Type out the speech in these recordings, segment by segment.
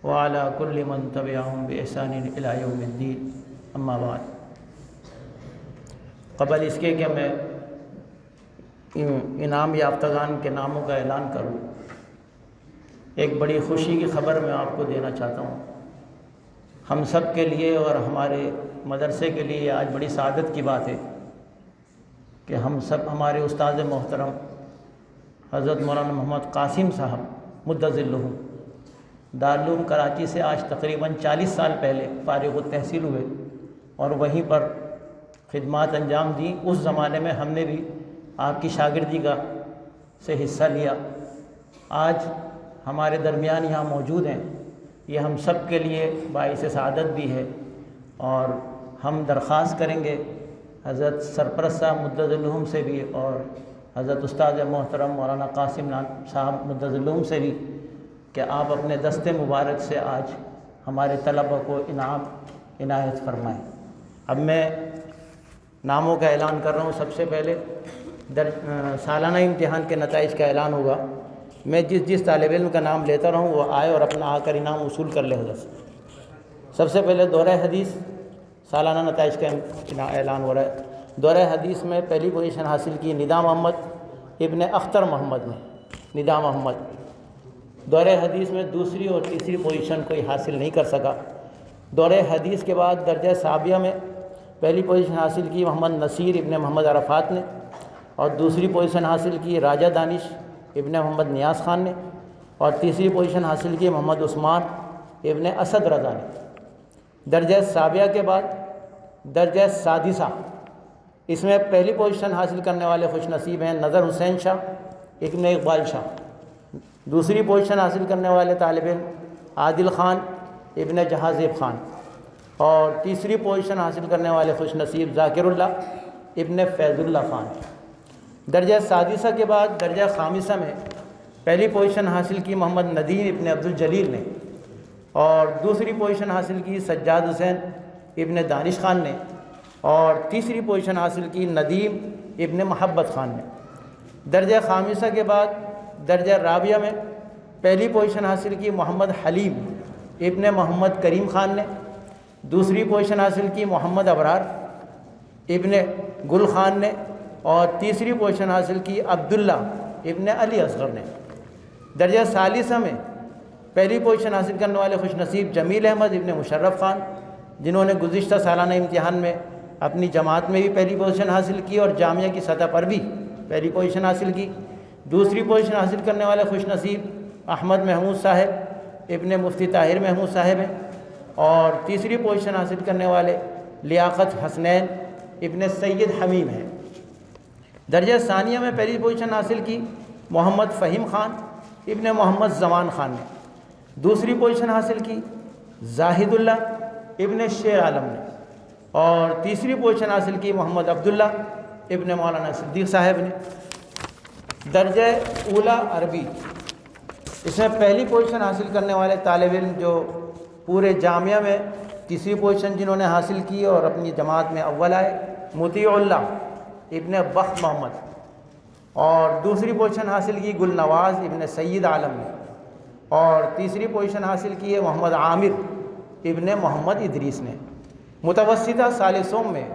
وعلى كل من تبعهم بإحسان إلى يوم الدين اما بعد۔ قبل اس کے کہ میں انعام یافتگان کے ناموں کا اعلان کروں، ایک بڑی خوشی کی خبر میں آپ کو دینا چاہتا ہوں۔ ہم سب کے لیے اور ہمارے مدرسے کے لیے آج بڑی سعادت کی بات ہے کہ ہم سب ہمارے استاد محترم حضرت مولانا محمد قاسم صاحب مدظلہ دارالعلوم کراچی سے آج تقریباً 40 سال پہلے فارغ التحصیل ہوئے اور وہیں پر خدمات انجام دیں۔ اس زمانے میں ہم نے بھی آپ کی شاگردی سے حصہ لیا۔ آج ہمارے درمیان یہاں موجود ہیں، یہ ہم سب کے لیے باعث سعادت بھی ہے، اور ہم درخواست کریں گے حضرت سرپرست صاحب مدظلہم سے بھی اور حضرت استاد محترم مولانا قاسم صاحب مدظلہم سے بھی کہ آپ اپنے دست مبارک سے آج ہمارے طلبہ کو انعام عنایت فرمائیں۔ اب میں ناموں کا اعلان کر رہا ہوں۔ سب سے پہلے سالانہ امتحان کے نتائج کا اعلان ہوگا۔ میں جس طالب علم کا نام لیتا رہا ہوں وہ آئے اور اپنا آ کر انعام وصول کر لے حضرت سے۔ سب سے پہلے دورہ حدیث سالانہ نتائج کا اعلان ہو رہا ہے۔ دورہ حدیث میں پہلی پوزیشن حاصل کی ندا محمد ابن اختر محمد نے، ندا محمد۔ دورہ حدیث میں دوسری اور تیسری پوزیشن کوئی حاصل نہیں کر سکا۔ دورہ حدیث کے بعد درجہ ثابیہ میں پہلی پوزیشن حاصل کی محمد نصیر ابن محمد عرفات نے، اور دوسری پوزیشن حاصل کی راجہ دانش ابن محمد نیاز خان نے، اور تیسری پوزیشن حاصل کی محمد عثمان ابن اسد رضا نے۔ درجہ سابعہ کے بعد درجہ سادسہ، اس میں پہلی پوزیشن حاصل کرنے والے خوش نصیب ہیں نظر حسین شاہ ابن اقبال شاہ۔ دوسری پوزیشن حاصل کرنے والے طالب علم عادل خان ابن جہازیب خان، اور تیسری پوزیشن حاصل کرنے والے خوش نصیب ذاکر اللہ ابن فیض اللہ خان۔ درجہ سادسہ کے بعد درجہ خامسہ میں پہلی پوزیشن حاصل کی محمد ندیم ابن عبدالجلیل نے، اور دوسری پوزیشن حاصل کی سجاد حسین ابن دانش خان نے، اور تیسری پوزیشن حاصل کی ندیم ابن محبت خان نے۔ درجہ خامسہ کے بعد درجہ رابعہ میں پہلی پوزیشن حاصل کی محمد حلیم ابن محمد کریم خان نے، دوسری پوزیشن حاصل کی محمد ابرار ابن گل خان نے، اور تیسری پوزیشن حاصل کی عبداللہ ابن علی اصغر نے۔ درجہ ثالثہ میں پہلی پوزیشن حاصل کرنے والے خوش نصیب جمیل احمد ابن مشرف خان، جنہوں نے گزشتہ سالانہ امتحان میں اپنی جماعت میں بھی پہلی پوزیشن حاصل کی اور جامعہ کی سطح پر بھی پہلی پوزیشن حاصل کی۔ دوسری پوزیشن حاصل کرنے والے خوش نصیب احمد محمود صاحب ابن مفتی طاہر محمود صاحب ہیں، اور تیسری پوزیشن حاصل کرنے والے لیاقت حسنین ابن سید حمیم ہیں۔ درجہ ثانیہ میں پہلی پوزیشن حاصل کی محمد فہیم خان ابن محمد زمان خان نے، دوسری پوزیشن حاصل کی زاہد اللہ ابن شیر عالم نے، اور تیسری پوزیشن حاصل کی محمد عبداللہ ابن مولانا صدیق صاحب نے۔ درجہ اولا عربی، اس میں پہلی پوزیشن حاصل کرنے والے طالب علم جو پورے جامعہ میں تیسری پوزیشن جنہوں نے حاصل کی اور اپنی جماعت میں اول آئے، مطیع اللہ ابن بخت محمد، اور دوسری پوزیشن حاصل کی گل نواز ابن سید عالم نے، اور تیسری پوزیشن حاصل کی ہے محمد عامر ابن محمد ادریس نے۔ متوسطہ سال سوم میں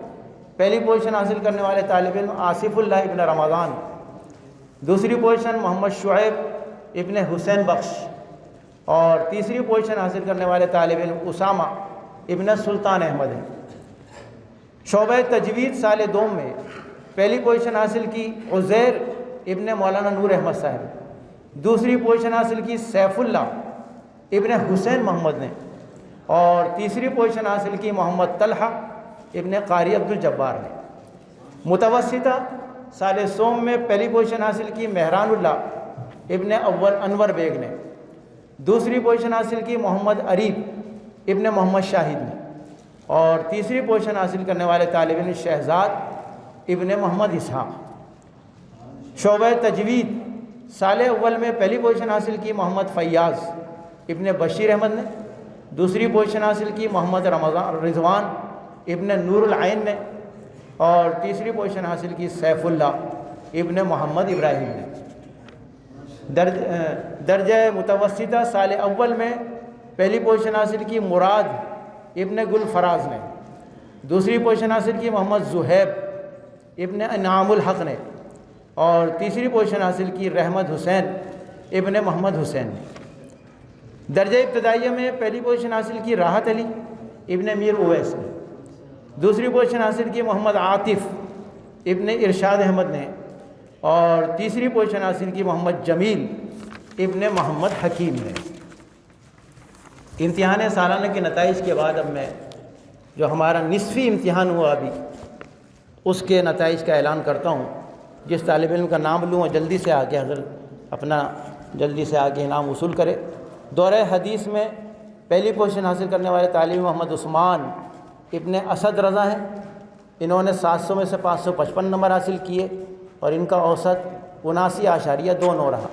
پہلی پوزیشن حاصل کرنے والے طالب علم آصف اللہ ابن رمضان، دوسری پوزیشن محمد شعیب ابن حسین بخش، اور تیسری پوزیشن حاصل کرنے والے طالب علم اسامہ ابن سلطان احمد ہیں۔ شعبہ تجوید سال دوم میں پہلی پوزیشن حاصل کی عزیر ابن مولانا نور احمد صاحب، دوسری پوزیشن حاصل کی سیف اللہ ابن حسین محمد نے، اور تیسری پوزیشن حاصل کی محمد طلحہ ابن قاری عبدالجبار نے۔ متوسطہ سال سوم میں پہلی پوزیشن حاصل کی مہران اللہ ابن اول انور بیگ نے، دوسری پوزیشن حاصل کی محمد عریب ابن محمد شاہد نے، اور تیسری پوزیشن حاصل کرنے والے طالب علم شہزاد ابن محمد اسحاق۔ شعبہ تجوید سال اول میں پہلی پوزیشن حاصل کی محمد فیاض ابن بشیر احمد نے، دوسری پوزیشن حاصل کی محمد رضوان ابن نور العین نے، اور تیسری پوزیشن حاصل کی سیف اللہ ابن محمد ابراہیم نے۔ درجہ متوسطہ سال اول میں پہلی پوزیشن حاصل کی مراد ابن گل فراز نے، دوسری پوزیشن حاصل کی محمد زہیب ابن انعام الحق نے، اور تیسری پوزیشن حاصل کی رحمت حسین ابن محمد حسین نے۔ درجہ ابتدائیہ میں پہلی پوزیشن حاصل کی راحت علی ابن میر اویس نے، دوسری پوزیشن حاصل کی محمد عاطف ابن ارشاد احمد نے، اور تیسری پوزیشن حاصل کی محمد جمیل ابن محمد حکیم نے۔ امتحان سالانہ کے نتائج کے بعد اب میں جو ہمارا نصفی امتحان ہوا ابھی اس کے نتائج کا اعلان کرتا ہوں۔ جس طالب علم کا نام لوں اور جلدی سے آگے اگر اپنا جلدی سے آگے انعام وصول کرے۔ دورہ حدیث میں پہلی پوزیشن حاصل کرنے والے طالب محمد عثمان ابن اسد رضا ہیں، انہوں نے 700 میں سے 555 نمبر حاصل کیے اور ان کا اوسط 79.29 رہا۔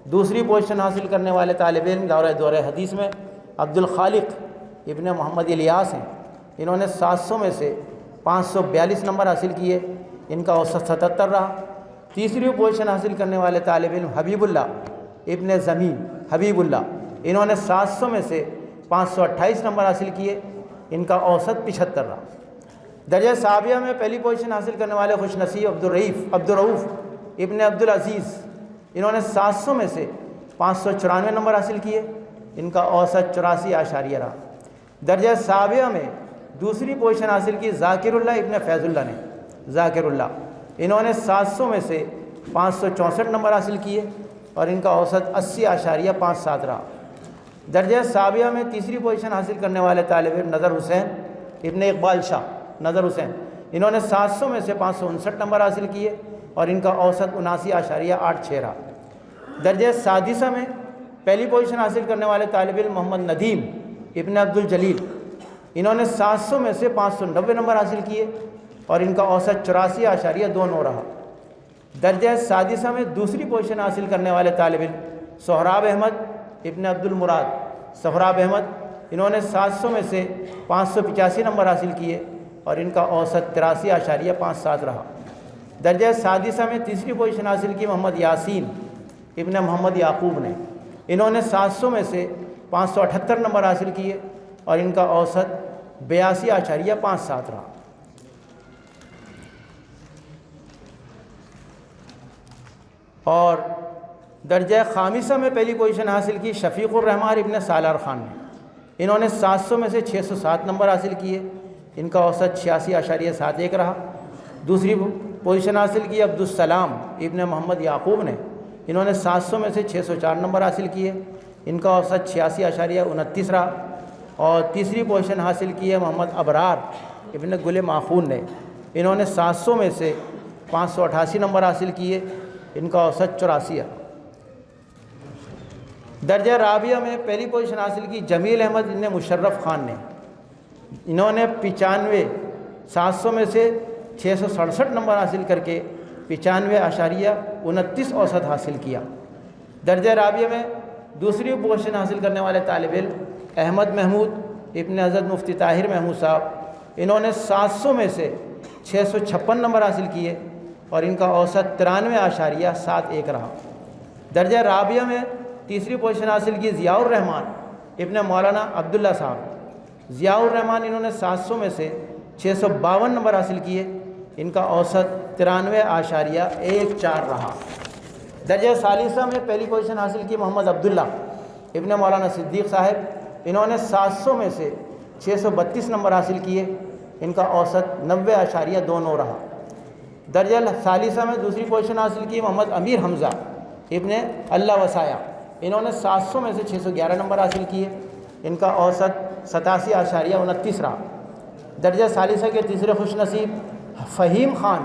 دوسری پوزیشن حاصل کرنے والے طالب علم دورہ حدیث میں عبد الخالق ابن محمد الیاس ہیں، انہوں نے 700 میں سے 542 نمبر حاصل کیے، ان کا اوسط 77 رہا۔ تیسری پوزیشن حاصل کرنے والے طالب علم حبیب اللہ ابن زمین حبیب اللہ، انہوں نے 700 میں سے 528 نمبر حاصل کیے، ان کا اوسط 75 رہا۔ درجہ ثانویہ میں پہلی پوزیشن حاصل کرنے والے خوش نصیب عبدالرؤوف ابن عبدالعزیز، انہوں نے 700 میں سے 594 نمبر حاصل کیے، ان کا اوسط 84 رہا۔ درجہ سابعہ میں دوسری پوزیشن حاصل کی ذاکر اللہ ابن فیض اللہ نے، ذاکر اللہ، انہوں نے 700 میں سے 564 نمبر حاصل کیے اور ان کا اوسط 80.57 رہا۔ درجہ سابعہ میں تیسری پوزیشن حاصل کرنے والے طالب علم نظر حسین ابن اقبال شاہ، نظر حسین، انہوں نے 700 میں سے 559 نمبر حاصل کیے اور ان کا اوسط 79.86 رہا۔ درجہ سادسہ میں پہلی پوزیشن حاصل کرنے والے طالب علم محمد ندیم ابن عبدالجلیل، انہوں نے 700 میں سے 590 نمبر حاصل کیے اور ان کا اوسط 84.29 رہا۔ درجہ سادسہ میں دوسری پوزیشن حاصل کرنے والے طالب علم سہراب احمد ابن عبد المراد، سہراب احمد، انہوں نے 700 میں سے 585 نمبر حاصل کیے اور ان کا اوسط 83.57 رہا۔ درجہ سادسہ میں تیسری پوزیشن حاصل کی محمد یاسین ابن محمد یعقوب نے، انہوں نے 700 میں سے 578 نمبر حاصل کیے اور ان کا اوسط 82.57 رہا۔ اور درجہ خامسہ میں پہلی پوزیشن حاصل کی شفیق الرحمان ابن سالار خان نے، انہوں نے 700 میں سے 607 نمبر حاصل کیے، ان کا اوسط 86.71 رہا۔ دوسری پوزیشن حاصل کی عبدالسلام ابن محمد یعقوب نے، انہوں نے 700 میں سے 604 نمبر حاصل کیے، ان کا اوسط 86.29 رہا۔ اور تیسری پوزیشن حاصل کی ہے محمد ابرار ابن گل ماخون نے، انہوں نے 700 میں سے 588 نمبر حاصل کیے، ان کا اوسط 84 ہے۔ درجہ رابعہ میں پہلی پوزیشن حاصل کی جمیل احمد ابن مشرف خان نے، انہوں نے 95 700 میں سے 667 نمبر حاصل کر کے 95.29 اوسط حاصل کیا۔ درجہ رابعہ میں دوسری پوزیشن حاصل کرنے والے طالب علم احمد محمود ابن حضرت مفتی طاہر محمود صاحب، انہوں نے 700 میں سے 656 نمبر حاصل کیے اور ان کا اوسط 93.71 رہا۔ درجہ رابعہ میں تیسری پوزیشن حاصل کی ضیاء الرحمان ابن مولانا عبداللہ صاحب، ضیاء الرحمان، انہوں نے 700 میں سے 652 نمبر حاصل کیے، ان کا اوسط 93.14 رہا۔ درجہ ثالثہ میں پہلی پوزیشن حاصل کی محمد عبداللہ ابن مولانا صدیق صاحب، انہوں نے 700 میں سے 632 نمبر حاصل کیے، ان کا اوسط 90.29 رہا۔ درجہ ثالثہ میں دوسری پوزیشن حاصل کی محمد امیر حمزہ ابن اللہ وسایا، انہوں نے 700 میں سے 611 نمبر حاصل کیے، ان کا اوسط 87.29 رہا۔ درجہ ثالثہ کے تیسرے خوش نصیب فہیم خان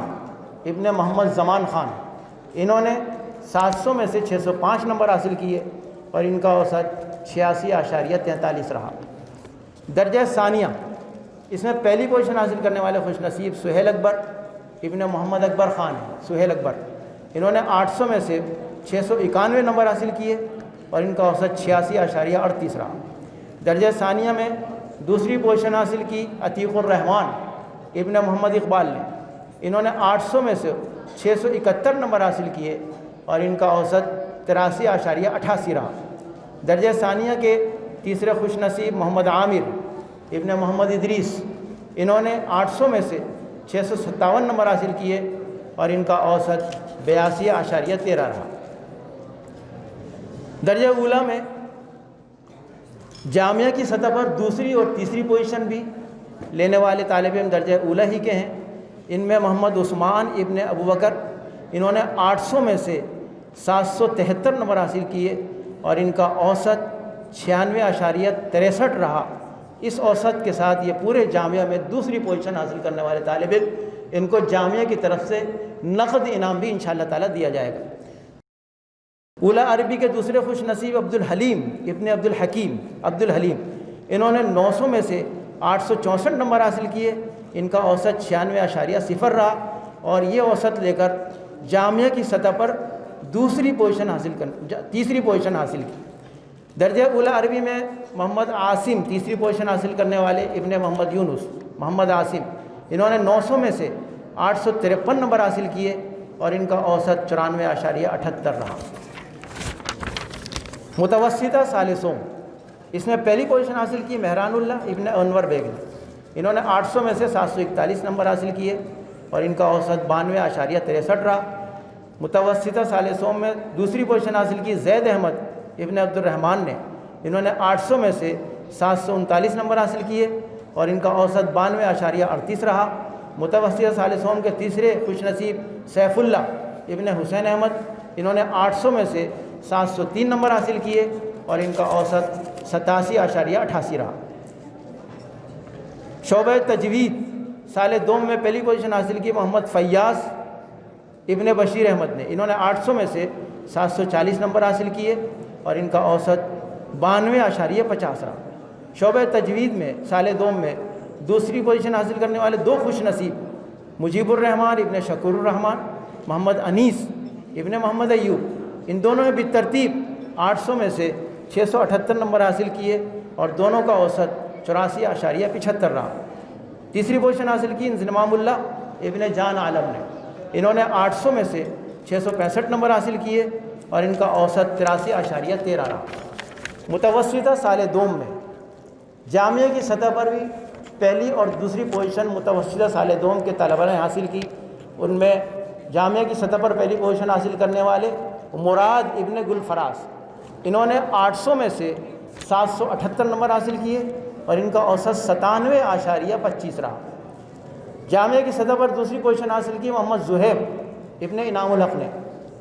ابن محمد زمان خان، انہوں نے 700 میں سے 605 نمبر حاصل کیے اور ان کا اوسط 86.43 رہا۔ درجہ ثانیہ، اس میں پہلی پوزیشن حاصل کرنے والے خوش نصیب سہیل اکبر ابن محمد اکبر خان ہیں، سہیل اکبر، انہوں نے 800 میں سے 691 نمبر حاصل کیے اور ان کا اوسط 86.38 رہا۔ درجہ ثانیہ میں دوسری پوزیشن حاصل کی عتیق الرحمان ابن محمد اقبال نے، انہوں نے 800 میں سے 671 نمبر حاصل کیے اور ان کا اوسط 83.88 رہا۔ درجہ ثانیہ کے تیسرے خوش نصیب محمد عامر ابن محمد ادریس، انہوں نے 800 میں سے 657 نمبر حاصل کیے اور ان کا اوسط 82.13 رہا۔ درجہ اولیٰ میں جامعہ کی سطح پر دوسری اور تیسری پوزیشن بھی لینے والے طالب علم درجہ اولیٰ ہی کے ہیں۔ ان میں محمد عثمان ابن ابوبکر، انہوں نے 800 میں سے 773 نمبر حاصل کیے اور ان کا اوسط 96.63 رہا۔ اس اوسط کے ساتھ یہ پورے جامعہ میں دوسری پوزیشن حاصل کرنے والے طالب علم، ان کو جامعہ کی طرف سے نقد انعام بھی انشاءاللہ تعالیٰ دیا جائے گا۔ اولیٰ عربی کے دوسرے خوش نصیب عبدالحلیم ابن عبدالحکیم انہوں نے 900 میں سے 864 نمبر حاصل کیے، ان کا اوسط 96.0 رہا اور یہ اوسط لے کر جامعہ کی سطح پر تیسری پوزیشن حاصل کی۔ درجہ اولیٰ عربی میں محمد عاصم تیسری پوزیشن حاصل کرنے والے ابن محمد یونس محمد عاصم، انہوں نے 900 میں سے 853 نمبر حاصل کیے اور ان کا اوسط 94.78 رہا۔ متوسطہ ثالثوں، اس میں پہلی پوزیشن حاصل کی مہران اللہ ابن انور بیگ نے، انہوں نے 800 میں سے 741 نمبر حاصل کیے اور ان کا اوسط 92.63 رہا۔ متوسطہ ثالثوں میں دوسری پوزیشن حاصل کی زید احمد ابن عبد الرحمن نے، انہوں نے 800 میں سے 739 نمبر حاصل کیے اور ان کا اوسط 92.38 رہا۔ متوسطہ ثالثوں کے تیسرے خوش نصیب سیف اللہ ابن حسین احمد، انہوں نے 800 میں سے 703 نمبر حاصل کیے اور ان کا اوسط 87.88 رہا۔ شعبہ تجوید سال دوم میں پہلی پوزیشن حاصل کی محمد فیاض ابن بشیر احمد نے، انہوں نے 800 میں سے 740 نمبر حاصل کیے اور ان کا اوسط 92.50 رہا۔ شعبہ تجوید میں سال دوم میں دوسری پوزیشن حاصل کرنے والے دو خوش نصیب مجیب الرحمن ابن شکور الرحمن، محمد انیس ابن محمد ایوب، ان دونوں نے بالترتیب 800 میں سے 678 نمبر حاصل کیے اور دونوں کا اوسط 84.75 رہا۔ تیسری پوزیشن حاصل کی انضمام اللہ ابن جان عالم نے، انہوں نے 800 میں سے 665 نمبر حاصل کیے اور ان کا اوسط 83.13 رہا۔ متوسطہ سال دوم میں جامعہ کی سطح پر بھی پہلی اور دوسری پوزیشن متوسطہ سال دوم کے طلباء نے حاصل کی۔ ان میں جامعہ کی سطح پر پہلی پوزیشن حاصل کرنے والے مراد ابن گلفراز، انہوں نے 800 میں سے 778 نمبر حاصل کیے اور ان کا اوسط 97.25 رہا۔ جامعہ کی سطح پر دوسری پوزیشن حاصل کی محمد زہیب ابن انعام الحق نے،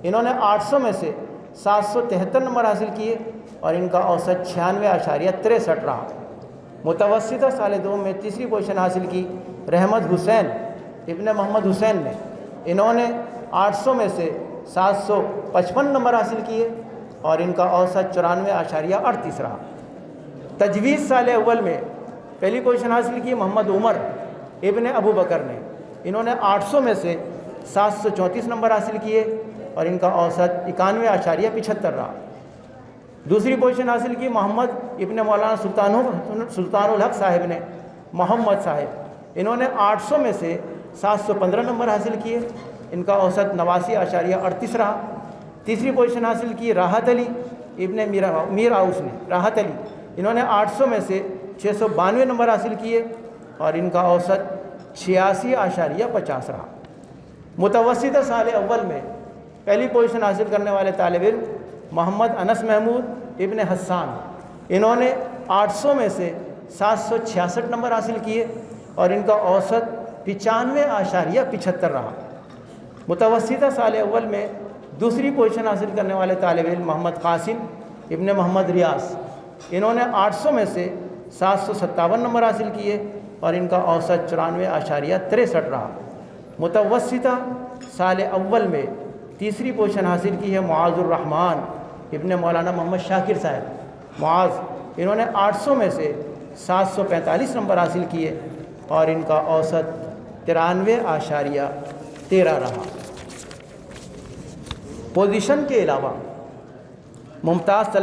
انہوں نے 800 میں سے 773 نمبر حاصل کیے اور ان کا اوسط 96.63 رہا۔ متوسطہ سال دوم میں تیسری پوزیشن حاصل کی رحمت حسین ابن محمد حسین نے، انہوں نے 800 میں سے 755 نمبر حاصل کیے اور ان کا اوسط 94.38 رہا۔ تجوید سال اول میں پہلی پوزیشن حاصل کی محمد عمر ابن ابو بکر نے، انہوں نے 800 میں سے 734 نمبر حاصل کیے اور ان کا اوسط 91.75 رہا۔ دوسری پوزیشن حاصل کی محمد ابن مولانا سلطان الحق صاحب نے، محمد صاحب، انہوں نے 800 میں سے 715 نمبر حاصل کیے، ان کا اوسط 89.38 رہا۔ تیسری پوزیشن حاصل کی راحت علی ابن میر آؤس نے، راحت علی، انہوں نے 800 میں سے 692 نمبر حاصل کیے اور ان کا اوسط 86.50 رہا۔ متوسطہ سال اول میں پہلی پوزیشن حاصل کرنے والے طالب علم محمد انس محمود ابن حسان، انہوں نے 800 میں سے 766 نمبر حاصل کیے اور ان کا اوسط 95.75 رہا۔ متوسطہ سال اول میں دوسری پوزیشن حاصل کرنے والے طالب علم محمد قاسم ابن محمد ریاض، انہوں نے 800 میں سے 757 نمبر حاصل کیے اور ان کا اوسط 94.63 رہا۔ متوسطہ سال اول میں تیسری پوزیشن حاصل کی ہے معاذ الرحمن ابن مولانا محمد شاکر صاحب، معاذ، انہوں نے 800 میں سے 745 نمبر حاصل کیے اور ان کا اوسط 93.13 رہا۔ پوزیشن کے علاوہ ممتاز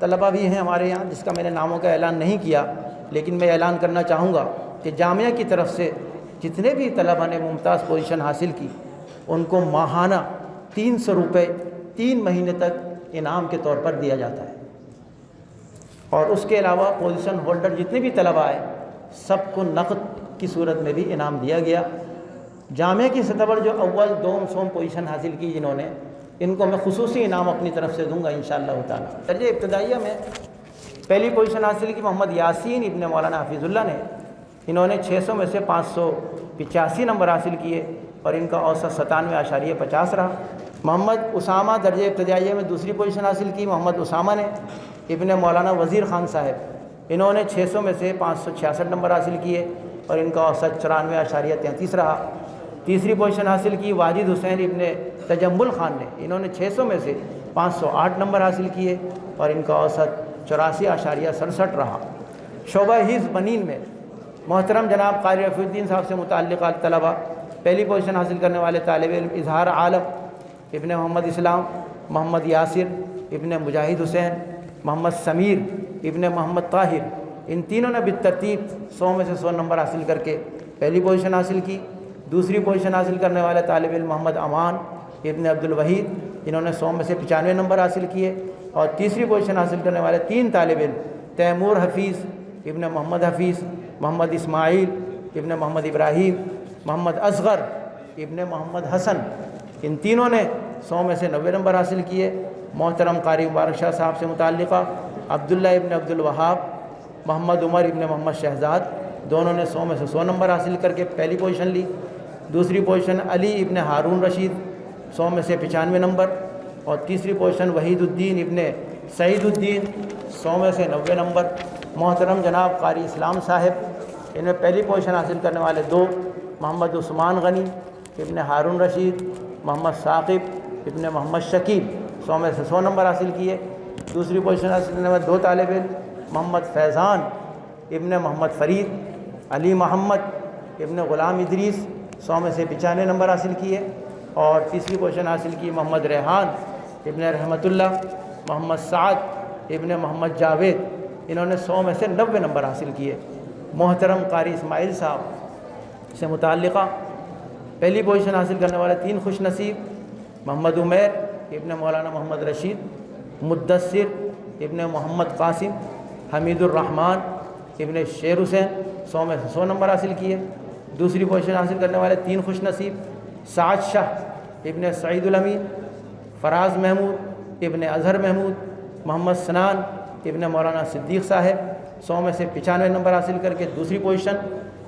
طلبہ بھی ہیں ہمارے یہاں، جس کا میں نے ناموں کا اعلان نہیں کیا، لیکن میں اعلان کرنا چاہوں گا کہ جامعہ کی طرف سے جتنے بھی طلبہ نے ممتاز پوزیشن حاصل کی ان کو ماہانہ 300 روپے 3 مہینے تک انعام کے طور پر دیا جاتا ہے اور اس کے علاوہ پوزیشن ہولڈر جتنے بھی طلبہ آئے سب کو نقد کی صورت میں بھی انعام دیا گیا۔ جامعہ کی سطح پر جو اول دوم سوم پوزیشن حاصل کی جنہوں نے، ان کو میں خصوصی انعام اپنی طرف سے دوں گا انشاءاللہ تعالیٰ۔ درجہ ابتدائیہ میں پہلی پوزیشن حاصل کی محمد یاسین ابن مولانا حفیظ اللہ نے، انہوں نے 600 میں سے 585 نمبر حاصل کیے اور ان کا اوسط 97.50 رہا۔ محمد اسامہ درجہ ابتدائیہ میں دوسری پوزیشن حاصل کی۔ محمد اسامہ نے ابن مولانا وزیر خان صاحب، انہوں نے 600 میں سے 566 نمبر حاصل کیے اور ان کا اوسط 94.33 رہا۔ تیسری پوزیشن حاصل کی واجد حسین ابن تجمل خان نے، انہوں نے 600 میں سے 508 نمبر حاصل کیے اور ان کا اوسط 84.67 رہا۔ شعبہ حفظ بنین میں محترم جناب قاری رفیع الدین صاحب سے متعلقہ طلبہ، پہلی پوزیشن حاصل کرنے والے طالب علم اظہار عالم ابن محمد اسلام، محمد یاسر ابن مجاہد حسین، محمد سمیر ابن محمد طاہر، ان تینوں نے بالترتیب 100 میں سے 100 نمبر حاصل کر کے پہلی پوزیشن حاصل کی۔ دوسری پوزیشن حاصل کرنے والے طالب علم محمد امان ابن عبد الوحید، انہوں نے 100 میں سے 95 نمبر حاصل کیے۔ اور تیسری پوزیشن حاصل کرنے والے 3 طالب علم تیمور حفیظ ابن محمد حفیظ، محمد اسماعیل ابن محمد ابراہیم، محمد اصغر ابن محمد حسن، ان تینوں نے 100 میں سے 90 نمبر حاصل کیے۔ محترم قاری مبارک شاہ صاحب سے متعلقہ عبداللہ ابن عبد الوہاب، محمد عمر ابن محمد شہزاد، دونوں نے 100 میں سے 100 نمبر حاصل کر کے پہلی پوزیشن لی۔ دوسری پوزیشن علی ابن ہارون رشید، 100 میں سے 95 نمبر، اور تیسری پوزیشن وحید الدین ابن سعید الدین، 100 میں سے 90 نمبر۔ محترم جناب قاری اسلام صاحب، ان میں پہلی پوزیشن حاصل کرنے والے 2 محمد عثمان غنی ابن ہارون رشید، محمد ثاقب ابن محمد شکیب، 100 میں سے 100 نمبر حاصل کیے۔ دوسری پوزیشن حاصل کرنے والے 2 طالب علم محمد فیضان ابن محمد فرید، علی محمد ابن غلام ادریس، 100 میں سے 95 نمبر حاصل کیے۔ اور تیسری پوزیشن حاصل کی محمد ریحان ابن رحمت اللہ، محمد سعد ابن محمد جاوید، انہوں نے 100 میں سے 90 نمبر حاصل کیے۔ محترم قاری اسماعیل صاحب سے متعلقہ پہلی پوزیشن حاصل کرنے والے 3 خوش نصیب محمد عمیر ابن مولانا محمد رشید، مدثر ابن محمد قاسم، حمید الرحمن ابن شیر حسین، 100 میں سے 100 نمبر حاصل کیے۔ دوسری پوزیشن حاصل کرنے والے 3 خوش نصیب سعد شاہ ابن سعید الامین، فراز محمود ابن اظہر محمود، محمد سنان ابن مولانا صدیق صاحب، 100 میں سے 95 نمبر حاصل کر کے دوسری پوزیشن۔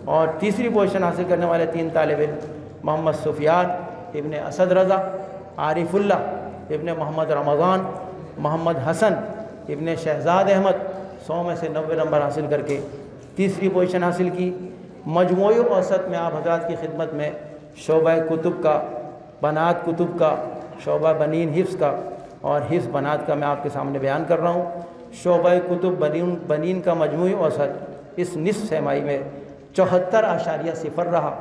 اور تیسری پوزیشن حاصل کرنے والے 3 طالب علم محمد سفیان ابن اسد رضا، عارف اللہ ابن محمد رمضان، محمد حسن ابن شہزاد احمد، 100 میں سے 90 نمبر حاصل کر کے تیسری پوزیشن حاصل کی۔ مجموعی اوسط میں آپ حضرات کی خدمت میں شعبہ کتب کا، بنات کتب کا، شعبہ بنین حفظ کا اور حفظ بنات کا میں آپ کے سامنے بیان کر رہا ہوں۔ شعبہ کتب بنین کا مجموعی اوسط اس نصف سہ میں 74.0 رہا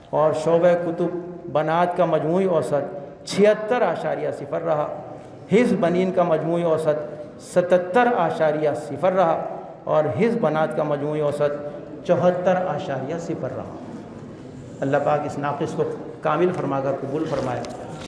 اور شعبہ کتب بنات کا مجموعی اوسط 76.0 رہا۔ حفظ بنین کا مجموعی اوسط 77.0 رہا اور حفظ بنات کا مجموعی اوسط 74.0 رہا۔ اللہ پاک اس ناقص کو کامل فرما کر قبول فرمائے۔